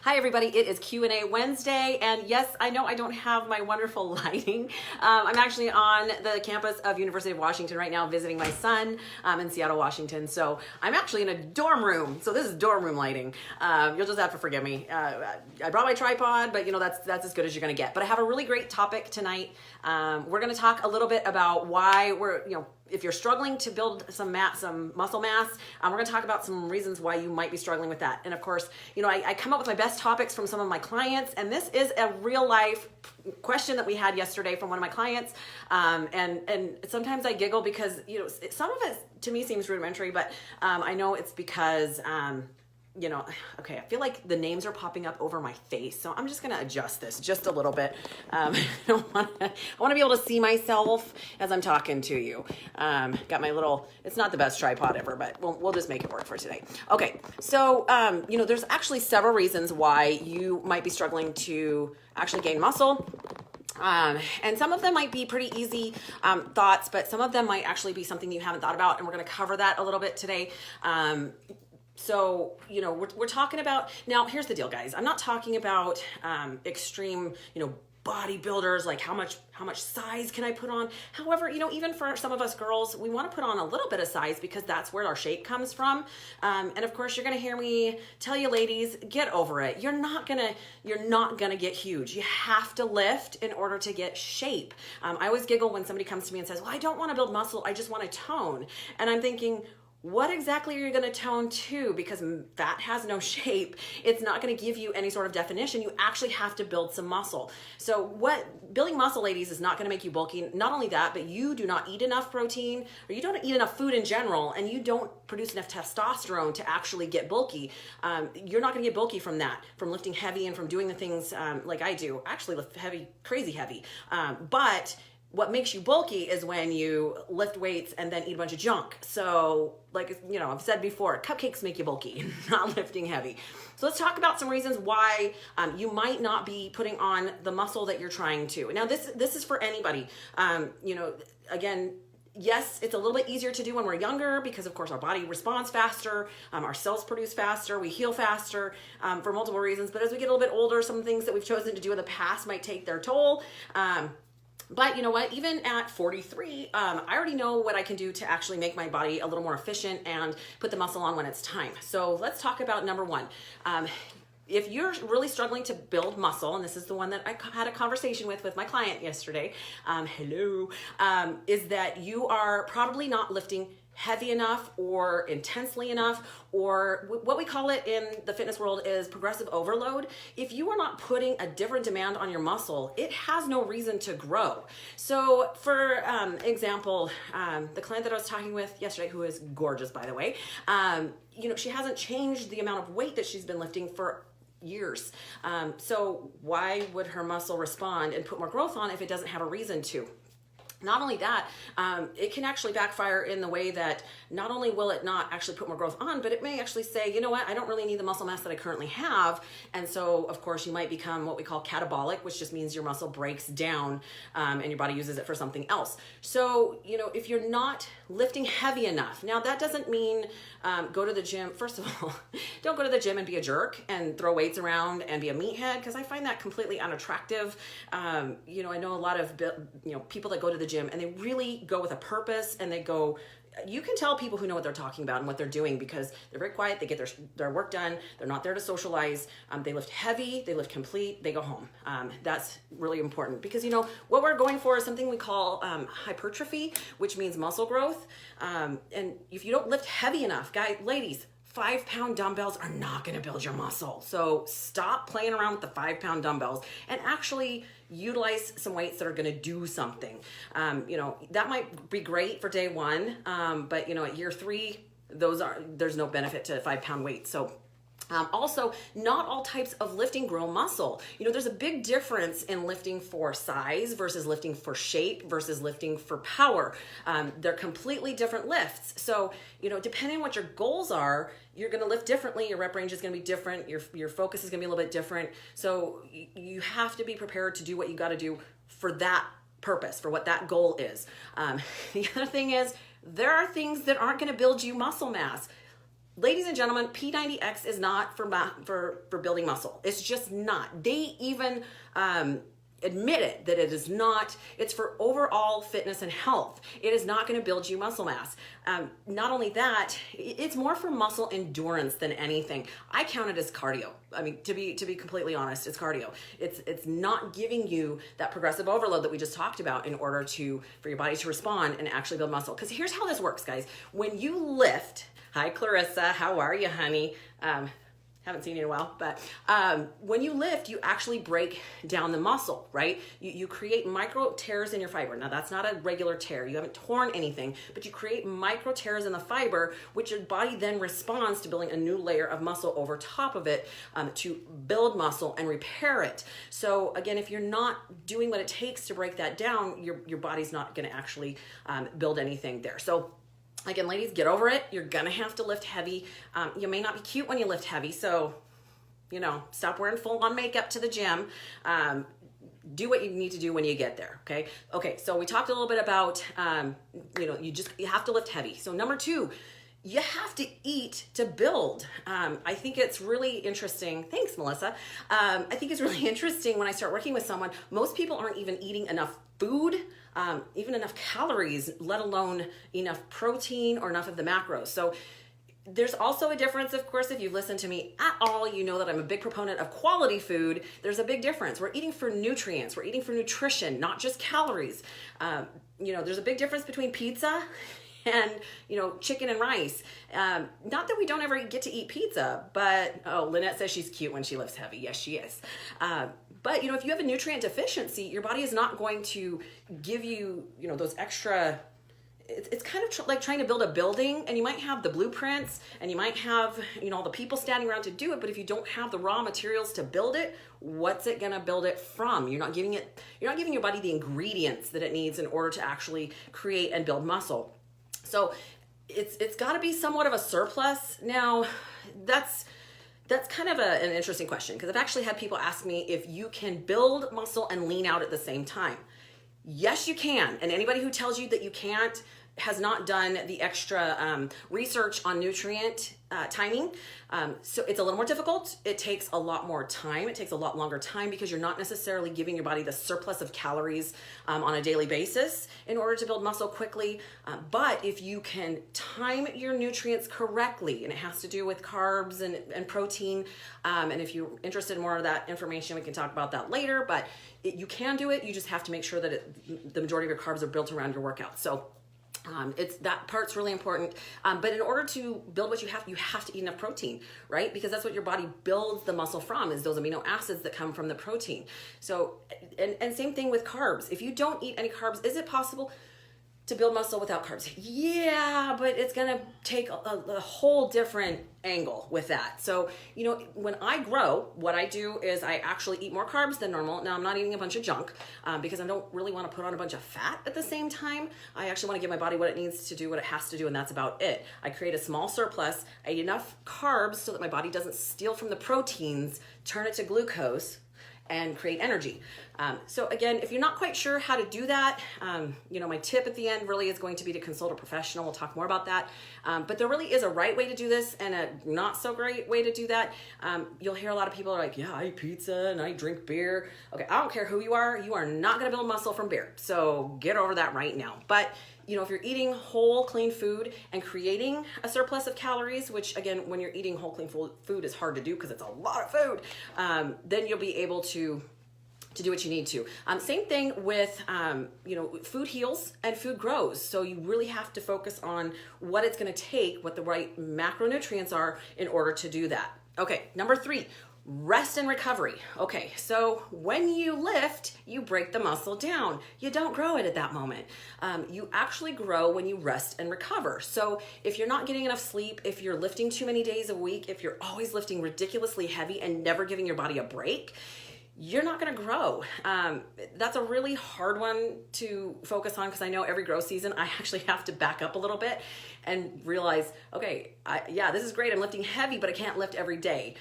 Hi everybody, it is Q&A Wednesday, and yes, I know I don't have my wonderful lighting. I'm actually on the campus of University of Washington right now visiting my son in Seattle, Washington. So I'm actually in a dorm room, so this is dorm room lighting. You'll just have to forgive me. I brought my tripod, but you know that's as good as you're gonna get. But I have a really great topic tonight. We're gonna talk a little bit about why if you're struggling to build some muscle mass, we're going to talk about some reasons why you might be struggling with that. And of course, I come up with my best topics from some of my clients, and this is a real life question that we had yesterday from one of my clients. And sometimes I giggle because, some of it to me seems rudimentary, but I know it's because, okay, I feel like the names are popping up over my face, so I'm just going to adjust this just a little bit. I want to be able to see myself as I'm talking to you. Got my little, it's not the best tripod ever, but we'll just make it work for today. Okay, so, there's actually several reasons why you might be struggling to actually gain muscle. And some of them might be pretty easy thoughts, but some of them might actually be something you haven't thought about, and we're going to cover that a little bit today. So, we're talking about, now here's the deal, guys. I'm not talking about extreme, bodybuilders, like how much size can I put on? However, even for some of us girls, we want to put on a little bit of size because that's where our shape comes from. And of course, you're going to hear me tell you, ladies, get over it. You're not going to get huge. You have to lift in order to get shape. I always giggle when somebody comes to me and says, well, I don't want to build muscle. I just want to tone. And I'm thinking, what exactly are you going to tone to? Because fat has no shape. It's not going to give you any sort of definition. You actually have to build some muscle. So building muscle, ladies, is not going to make you bulky. Not only that, but you do not eat enough protein, or you don't eat enough food in general, and you don't produce enough testosterone to actually get bulky. You're not going to get bulky from that, from lifting heavy and from doing the things like I do. I actually lift heavy, crazy heavy. But what makes you bulky is when you lift weights and then eat a bunch of junk. So like, I've said before, cupcakes make you bulky, not lifting heavy. So let's talk about some reasons why you might not be putting on the muscle that you're trying to. Now this is for anybody. Again, yes, it's a little bit easier to do when we're younger because of course our body responds faster, our cells produce faster, we heal faster for multiple reasons. But as we get a little bit older, some things that we've chosen to do in the past might take their toll. But you know what, even at 43, I already know what I can do to actually make my body a little more efficient and put the muscle on when it's time. So let's talk about number one. If you're really struggling to build muscle, and this is the one that I had a conversation with my client yesterday, is that you are probably not lifting heavy enough or intensely enough, or what we call it in the fitness world is progressive overload. If you are not putting a different demand on your muscle, it has no reason to grow. So for example, the client that I was talking with yesterday, who is gorgeous, by the way, she hasn't changed the amount of weight that she's been lifting for years. So why would her muscle respond and put more growth on if it doesn't have a reason to? Not only that, it can actually backfire in the way that not only will it not actually put more growth on, but it may actually say, you know what, I don't really need the muscle mass that I currently have. And so, of course, you might become what we call catabolic, which just means your muscle breaks down and your body uses it for something else. So, if you're not lifting heavy enough, now that doesn't mean go to the gym. First of all, don't go to the gym and be a jerk and throw weights around and be a meathead, because I find that completely unattractive. I know a lot of people that go to the gym and they really go with a purpose, and you can tell people who know what they're talking about and what they're doing because they're very quiet, they get their work done, they're not there to socialize, they lift heavy, they lift complete, they go home. That's really important because what we're going for is something we call hypertrophy, which means muscle growth. And if you don't lift heavy enough, ladies, 5-pound dumbbells are not going to build your muscle. So stop playing around with the 5-pound dumbbells and actually utilize some weights that are going to do something. That might be great for day one, but at year 3, there's no benefit to 5-pound weights. So also, not all types of lifting grow muscle. There's a big difference in lifting for size versus lifting for shape versus lifting for power. They're completely different lifts. So, depending on what your goals are, you're going to lift differently. Your rep range is going to be different. Your focus is going to be a little bit different. So you have to be prepared to do what you got to do for that purpose, for what that goal is. The other thing is, there are things that aren't going to build you muscle mass. ladies and gentlemen, P90X is not for building muscle. It's just not. They even admit it, that it is not. It's for overall fitness and health. It is not going to build you muscle mass. Not only that, it's more for muscle endurance than anything. I count it as cardio. I mean, to be completely honest, it's cardio. It's not giving you that progressive overload that we just talked about in order for your body to respond and actually build muscle. Because here's how this works, guys. When you lift, hi Clarissa, how are you, honey? Haven't seen you in a while, but when you lift, you actually break down the muscle, right? You create micro tears in your fiber. Now, that's not a regular tear. You haven't torn anything, but you create micro tears in the fiber, which your body then responds to building a new layer of muscle over top of it to build muscle and repair it. So again, if you're not doing what it takes to break that down, your body's not going to actually build anything there. So again, ladies, get over it. You're going to have to lift heavy. You may not be cute when you lift heavy, so, stop wearing full-on makeup to the gym. Do what you need to do when you get there, okay? Okay, so we talked a little bit about, you have to lift heavy. So number 2, you have to eat to build. I think it's really interesting. Thanks, Melissa. I think it's really interesting when I start working with someone, most people aren't even eating enough food, even enough calories, let alone enough protein or enough of the macros. So there's also a difference, of course, if you've listened to me at all, you know that I'm a big proponent of quality food. There's a big difference. We're eating for nutrients. We're eating for nutrition, not just calories. There's a big difference between pizza and chicken and rice. Not that we don't ever get to eat pizza, but Lynette says she's cute when she lifts heavy. Yes, she is. But if you have a nutrient deficiency, your body is not going to give you those extra. It's kind of like trying to build a building, and you might have the blueprints and you might have all the people standing around to do it, but if you don't have the raw materials to build it, what's it gonna build it from? You're not giving your body the ingredients that it needs in order to actually create and build muscle. So it's got to be somewhat of a surplus. Now, that's kind of an interesting question, because I've actually had people ask me if you can build muscle and lean out at the same time. Yes, you can. And anybody who tells you that you can't has not done the extra research on nutrient timing. So it's a little more difficult. It takes a lot more time. It takes a lot longer time because you're not necessarily giving your body the surplus of calories on a daily basis in order to build muscle quickly. But if you can time your nutrients correctly, and it has to do with carbs and protein, and if you're interested in more of that information, we can talk about that later, but you can do it. You just have to make sure that the majority of your carbs are built around your workout. So that part's really important. But in order to build what you have to eat enough protein, right? Because that's what your body builds the muscle from, is those amino acids that come from the protein. So, and same thing with carbs. If you don't eat any carbs, is it possible to build muscle without carbs? Yeah, but it's gonna take a whole different angle with that. So, when I grow, what I do is I actually eat more carbs than normal. Now, I'm not eating a bunch of junk because I don't really want to put on a bunch of fat at the same time. I actually want to give my body what it needs to do, what it has to do, and that's about it. I create a small surplus. I eat enough carbs so that my body doesn't steal from the proteins, turn it to glucose, and create energy. So again, if you're not quite sure how to do that, my tip at the end really is going to be to consult a professional. We'll talk more about that. But there really is a right way to do this and a not so great way to do that. You'll hear a lot of people are like, yeah, I eat pizza and I drink beer. Okay, I don't care who you are not gonna build muscle from beer. So get over that right now. But if you're eating whole, clean food and creating a surplus of calories, which again, when you're eating whole, clean food is hard to do because it's a lot of food, then you'll be able to do what you need to. Same thing with, food heals and food grows. So you really have to focus on what it's gonna take, what the right macronutrients are in order to do that. Okay, number 3. Rest and recovery. Okay, so when you lift, you break the muscle down. You don't grow it at that moment. You actually grow when you rest and recover. So if you're not getting enough sleep, if you're lifting too many days a week, if you're always lifting ridiculously heavy and never giving your body a break, you're not going to grow. That's a really hard one to focus on, because I know every growth season I actually have to back up a little bit and realize, okay, yeah, this is great. I'm lifting heavy, but I can't lift every day,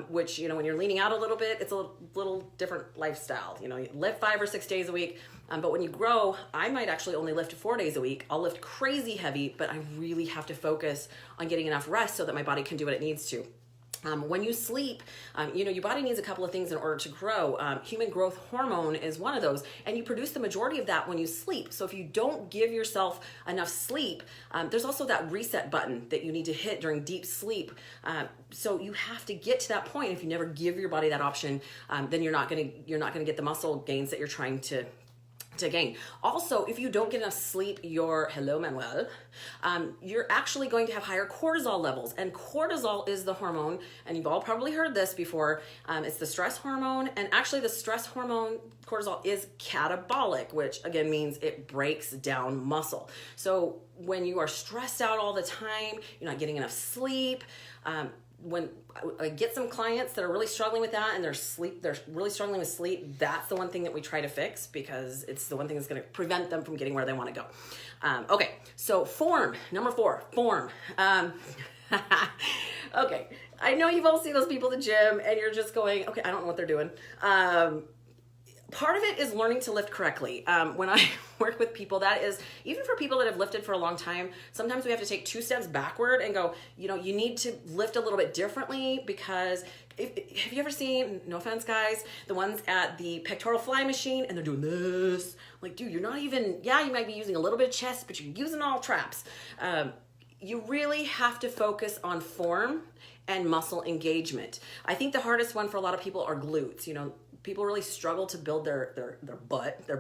which, when you're leaning out a little bit, it's a little different lifestyle. You lift 5 or 6 days a week. But when you grow, I might actually only lift 4 days a week. I'll lift crazy heavy, but I really have to focus on getting enough rest so that my body can do what it needs to. When you sleep, your body needs a couple of things in order to grow. Human growth hormone is one of those, and you produce the majority of that when you sleep. So if you don't give yourself enough sleep, there's also that reset button that you need to hit during deep sleep. So you have to get to that point. If you never give your body that option, then you're not gonna get the muscle gains that you're trying to gain. Also, if you don't get enough sleep, you're actually going to have higher cortisol levels. And cortisol is the hormone, and you've all probably heard this before. It's the stress hormone, and actually the stress hormone, cortisol, is catabolic, which again means it breaks down muscle. So when you are stressed out all the time, you're not getting enough sleep. When I get some clients that are really struggling with that, and they're really struggling with sleep, that's the one thing that we try to fix, because it's the one thing that's going to prevent them from getting where they want to go. Okay, so form, number 4, form. Okay, I know you've all seen those people at the gym, and you're just going, okay, I don't know what they're doing. Part of it is learning to lift correctly. When I work with people, that is, even for people that have lifted for a long time, sometimes we have to take 2 steps backward and go, you need to lift a little bit differently, because have you ever seen, no offense guys, the ones at the pectoral fly machine and they're doing this? Like, dude, you're not even, yeah, you might be using a little bit of chest, but you're using all traps. You really have to focus on form and muscle engagement. I think the hardest one for a lot of people are glutes. People really struggle to build their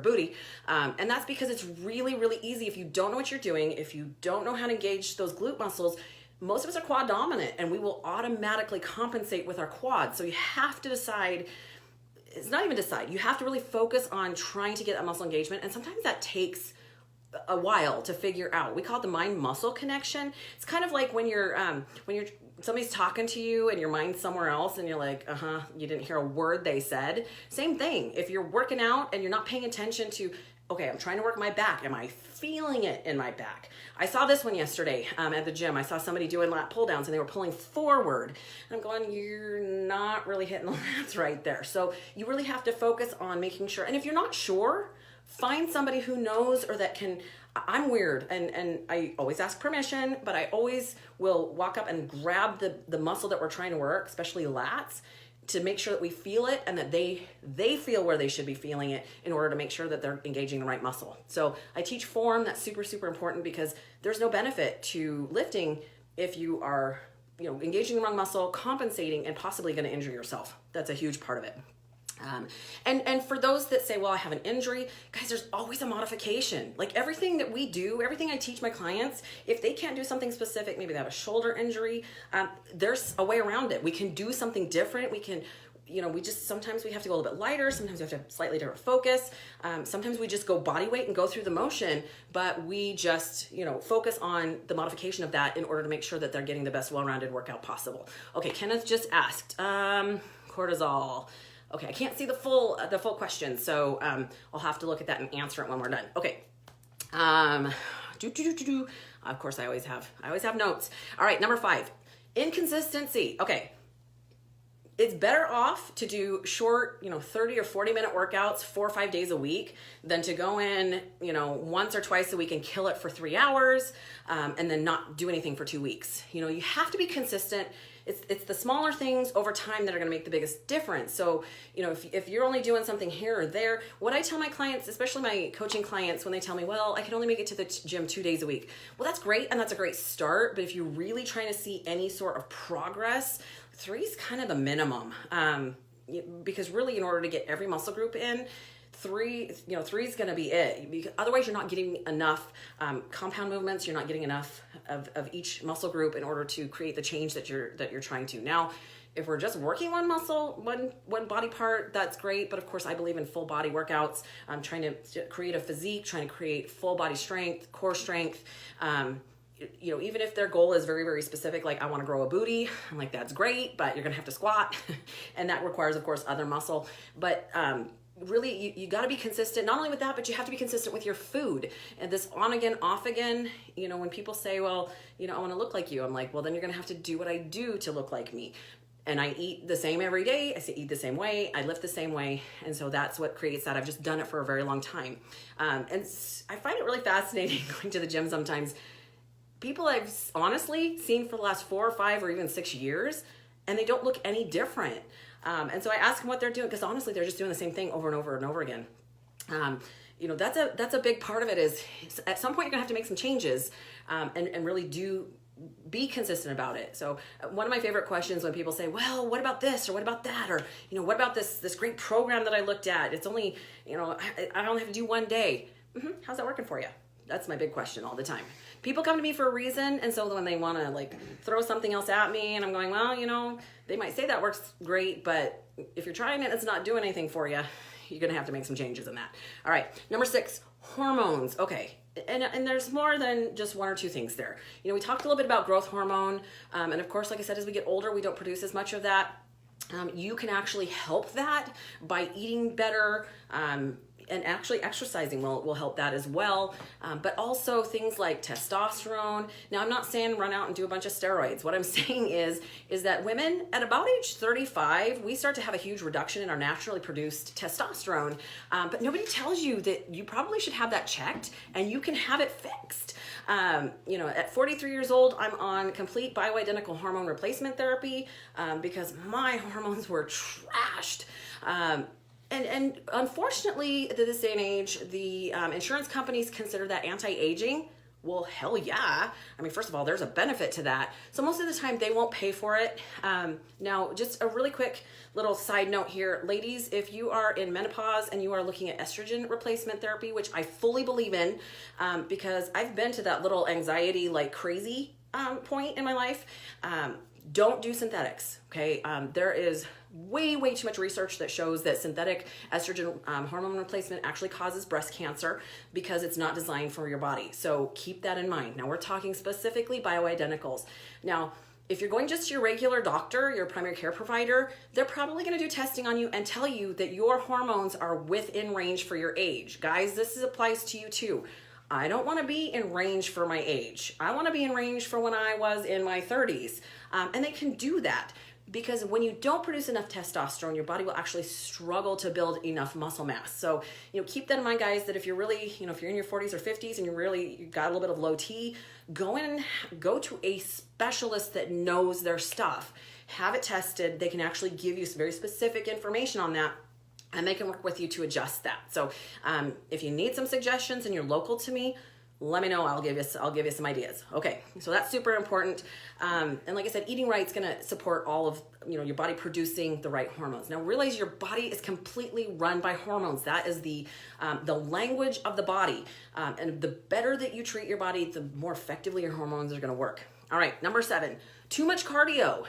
booty. And that's because it's really, really easy. If you don't know what you're doing, if you don't know how to engage those glute muscles, most of us are quad dominant, and we will automatically compensate with our quads. So you have to decide, it's not even decide, you have to really focus on trying to get that muscle engagement. And sometimes that takes a while to figure out. We call it the mind-muscle connection. It's kind of like when you're somebody's talking to you and your mind's somewhere else and you're like, you didn't hear a word they said. Same thing. If you're working out and you're not paying attention to, okay, I'm trying to work my back. Am I feeling it in my back? I saw this one yesterday at the gym. I saw somebody doing lat pull downs and they were pulling forward. And I'm going, you're not really hitting the lats right there. So you really have to focus on making sure. And if you're not sure, find somebody who knows or that can. I'm weird, and I always ask permission, but I always will walk up and grab the muscle that we're trying to work, especially lats, to make sure that we feel it and that they feel where they should be feeling it in order to make sure that they're engaging the right muscle. So I teach form. That's super, super important, because there's no benefit to lifting if you are engaging the wrong muscle, compensating, and possibly going to injure yourself. That's a huge part of it. And for those that say, well, I have an injury, guys, there's always a modification. Like everything that we do, everything I teach my clients, if they can't do something specific, maybe they have a shoulder injury, there's a way around it. We can do something different. We can, sometimes we have to go a little bit lighter. Sometimes we have to have slightly different focus. Sometimes we just go body weight and go through the motion, but we just, focus on the modification of that in order to make sure that they're getting the best well-rounded workout possible. Okay, Kenneth just asked, cortisol. Okay, I can't see the full question, so I'll have to look at that and answer it when we're done. Okay. Of course, I always have notes. All right, number 5, inconsistency. Okay, it's better off to do short, 30 or 40 minute workouts 4 or 5 days a week than to go in, once or twice a week and kill it for 3 hours and then not do anything for 2 weeks. You have to be consistent. It's the smaller things over time that are going to make the biggest difference. So, if you're only doing something here or there, what I tell my clients, especially my coaching clients, when they tell me, well, I can only make it to the gym 2 days a week. Well, that's great. And that's a great start. But if you're really trying to see any sort of progress, 3 is kind of the minimum. Because really, in order to get every muscle group in, 3 is going to be it. Because otherwise, you're not getting enough compound movements. You're not getting enough of each muscle group in order to create the change that you're trying to. Now, if we're just working one muscle, one body part, that's great. But of course, I believe in full body workouts. I'm trying to create a physique, trying to create full body strength, core strength. even if their goal is very, very specific, like I want to grow a booty, I'm like, that's great, but you're going to have to squat. And that requires, of course, other muscle. But really, you got to be consistent, not only with that, but you have to be consistent with your food. And this on again, off again, when people say, well, I want to look like you, I'm like, well, then you're going to have to do what I do to look like me. And I eat the same every day. I eat the same way. I lift the same way. And so that's what creates that. I've just done it for a very long time. And I find it really fascinating going to the gym sometimes. People I've honestly seen for the last 4 or 5 or even 6 years, and they don't look any different. And so I ask them what they're doing, because honestly, they're just doing the same thing over and over and over again. That's a big part of it is at some point you're gonna have to make some changes and really do be consistent about it. So one of my favorite questions when people say, well, what about this or what about that? Or, what about this great program that I looked at? It's only, I only have to do 1 day. How's that working for you? That's my big question all the time. People come to me for a reason. And so when they want to like throw something else at me and I'm going, well, they might say that works great, but if you're trying it, it's not doing anything for you. You're going to have to make some changes in that. All right. Number 6, hormones. Okay. And there's more than just 1 or 2 things there. We talked a little bit about growth hormone. And of course, like I said, as we get older, we don't produce as much of that. You can actually help that by eating better, and actually exercising will help that as well. But also things like testosterone. Now, I'm not saying run out and do a bunch of steroids. What I'm saying is that women at about age 35, we start to have a huge reduction in our naturally produced testosterone. But nobody tells you that you probably should have that checked and you can have it fixed. At 43 years old, I'm on complete bioidentical hormone replacement therapy because my hormones were trashed. And unfortunately, to this day and age, the insurance companies consider that anti-aging. Well, hell yeah. I mean, first of all, there's a benefit to that. So most of the time, they won't pay for it. Now, just a really quick little side note here. Ladies, if you are in menopause and you are looking at estrogen replacement therapy, which I fully believe in, because I've been to that little anxiety like crazy point in my life, don't do synthetics, okay? There is way too much research that shows that synthetic estrogen hormone replacement actually causes breast cancer because it's not designed for your body. So keep that in mind. Now we're talking specifically bioidenticals. Now, if you're going just to your regular doctor, your primary care provider, they're probably going to do testing on you and tell you that your hormones are within range for your age. Guys, this applies to you too. I don't want to be in range for my age. I want to be in range for when I was in my 30s. And they can do that because when you don't produce enough testosterone, your body will actually struggle to build enough muscle mass. So, keep that in mind, guys, that if you're really, if you're in your 40s or 50s and you got a little bit of low T, go to a specialist that knows their stuff. Have it tested. They can actually give you some very specific information on that. And they can work with you to adjust that. So if you need some suggestions and you're local to me, let me know. I'll give you some ideas. Okay, so that's super important. And like I said, eating right is going to support all of your body producing the right hormones. Now realize your body is completely run by hormones. That is the language of the body. And the better that you treat your body, the more effectively your hormones are going to work. All right, number 7, too much cardio.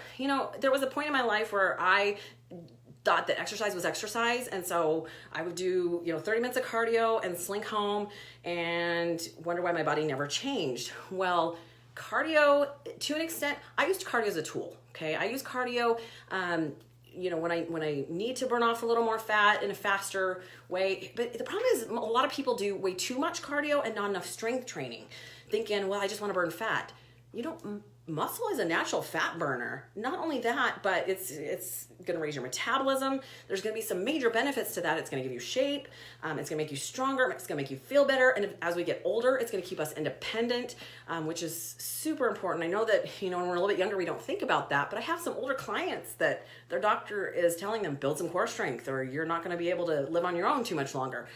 There was a point in my life where I thought that exercise was exercise, and so I would do 30 minutes of cardio and slink home and wonder why my body never changed. Well, cardio, to an extent, I used cardio as a tool. Okay, I use cardio when I need to burn off a little more fat in a faster way. But the problem is a lot of people do way too much cardio and not enough strength training, thinking, well, I just want to burn fat. Muscle is a natural fat burner. Not only that, but it's going to raise your metabolism. There's going to be some major benefits to that. It's going to give you shape. It's going to make you stronger. It's going to make you feel better. And as we get older, it's going to keep us independent, which is super important. I know that, when we're a little bit younger, we don't think about that, but I have some older clients that their doctor is telling them, build some core strength or you're not going to be able to live on your own too much longer.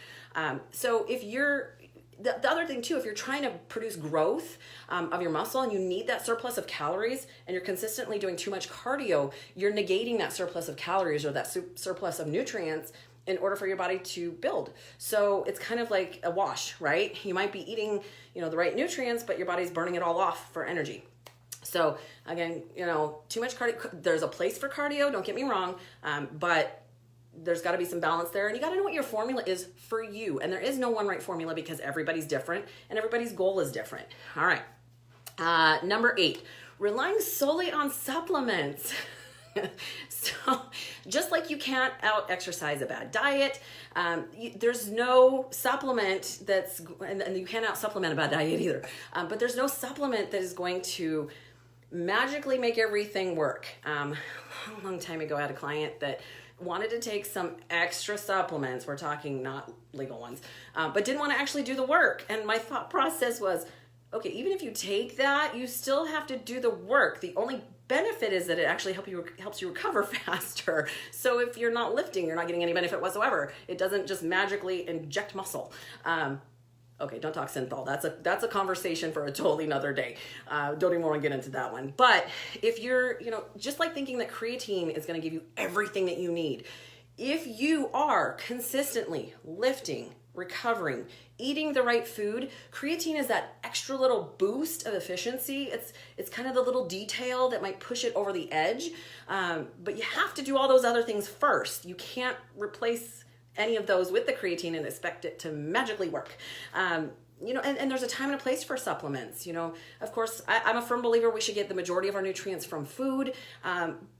So if you're the other thing too, if you're trying to produce growth of your muscle and you need that surplus of calories and you're consistently doing too much cardio, you're negating that surplus of calories or that surplus of nutrients in order for your body to build. So it's kind of like a wash, right? You might be eating, the right nutrients, but your body's burning it all off for energy. So again, too much cardio, there's a place for cardio, don't get me wrong, but there's got to be some balance there, and you got to know what your formula is for you. And there is no one right formula because everybody's different and everybody's goal is different. All right. Number 8, relying solely on supplements. So just like you can't out exercise a bad diet, there's no supplement and you can't out supplement a bad diet either, but there's no supplement that is going to magically make everything work. A long time ago I had a client that wanted to take some extra supplements, we're talking not legal ones, but didn't want to actually do the work. And my thought process was, okay, even if you take that, you still have to do the work. The only benefit is that it actually helps you recover faster. So if you're not lifting, you're not getting any benefit whatsoever. It doesn't just magically inject muscle. Okay, don't talk synthol. That's a conversation for a totally another day. Don't even want to get into that one. But if you're, just like thinking that creatine is going to give you everything that you need, if you are consistently lifting, recovering, eating the right food, creatine is that extra little boost of efficiency. It's kind of the little detail that might push it over the edge. But you have to do all those other things first. You can't replace any of those with the creatine and expect it to magically work. And there's a time and a place for supplements. Of course, I'm a firm believer we should get the majority of our nutrients from food.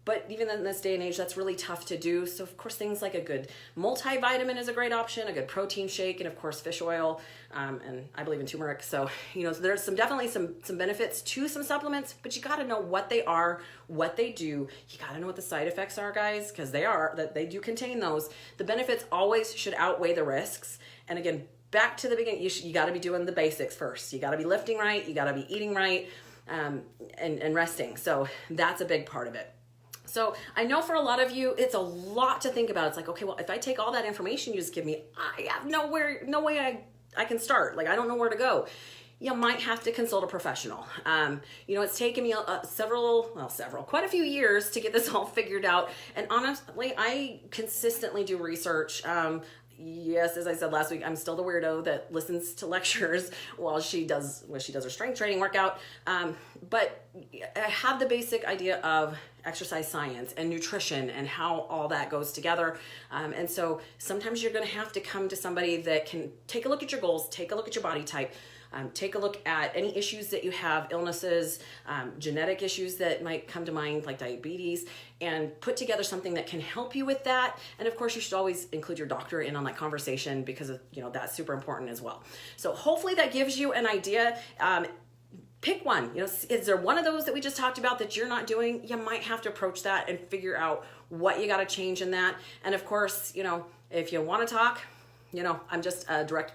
But even in this day and age, that's really tough to do. So of course, things like a good multivitamin is a great option, a good protein shake, and of course, fish oil. And I believe in turmeric. So, there's definitely some benefits to some supplements, but you got to know what they are, what they do. You got to know what the side effects are, guys, because they do contain those. The benefits always should outweigh the risks. And again, back to the beginning, you got to be doing the basics first. You got to be lifting right. You got to be eating right, and resting. So that's a big part of it. So I know for a lot of you, it's a lot to think about. It's like, okay, well, if I take all that information you just give me, I have no way I can start. Like, I don't know where to go. You might have to consult a professional. It's taken me quite a few years to get this all figured out. And honestly, I consistently do research. Yes, as I said last week, I'm still the weirdo that listens to lectures while she does her strength training workout. But I have the basic idea of exercise science and nutrition and how all that goes together. And so sometimes you're going to have to come to somebody that can take a look at your goals, take a look at your body type, take a look at any issues that you have, illnesses, genetic issues that might come to mind, like diabetes, and put together something that can help you with that. And of course, you should always include your doctor in on that conversation because that's super important as well. So hopefully that gives you an idea. Pick one. Is there one of those that we just talked about that you're not doing? You might have to approach that and figure out what you got to change in that. And of course, if you want to talk, I'm just a direct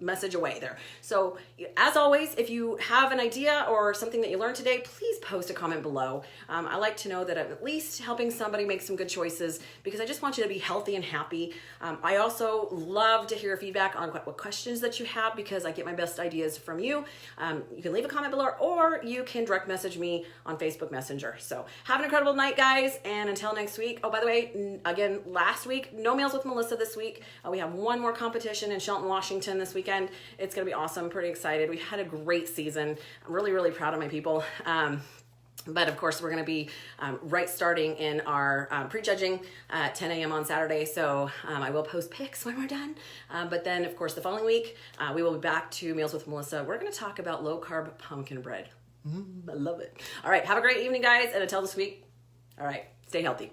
message away there. So as always, if you have an idea or something that you learned today, please post a comment below. I like to know that I'm at least helping somebody make some good choices because I just want you to be healthy and happy. I also love to hear feedback on what questions that you have because I get my best ideas from you. You can leave a comment below or you can direct message me on Facebook Messenger. So have an incredible night, guys. And until next week. Oh, by the way, again, last week, no meals with Melissa this week. We have one more competition in Shelton, Washington this weekend. It's going to be awesome. Pretty excited. We've had a great season. I'm really, really proud of my people. But of course, we're going to be starting in our prejudging at 10 a.m. on Saturday. So I will post pics when we're done. But then, of course, the following week, we will be back to Meals with Melissa. We're going to talk about low-carb pumpkin bread. I love it. All right. Have a great evening, guys. And until this week, all right, stay healthy.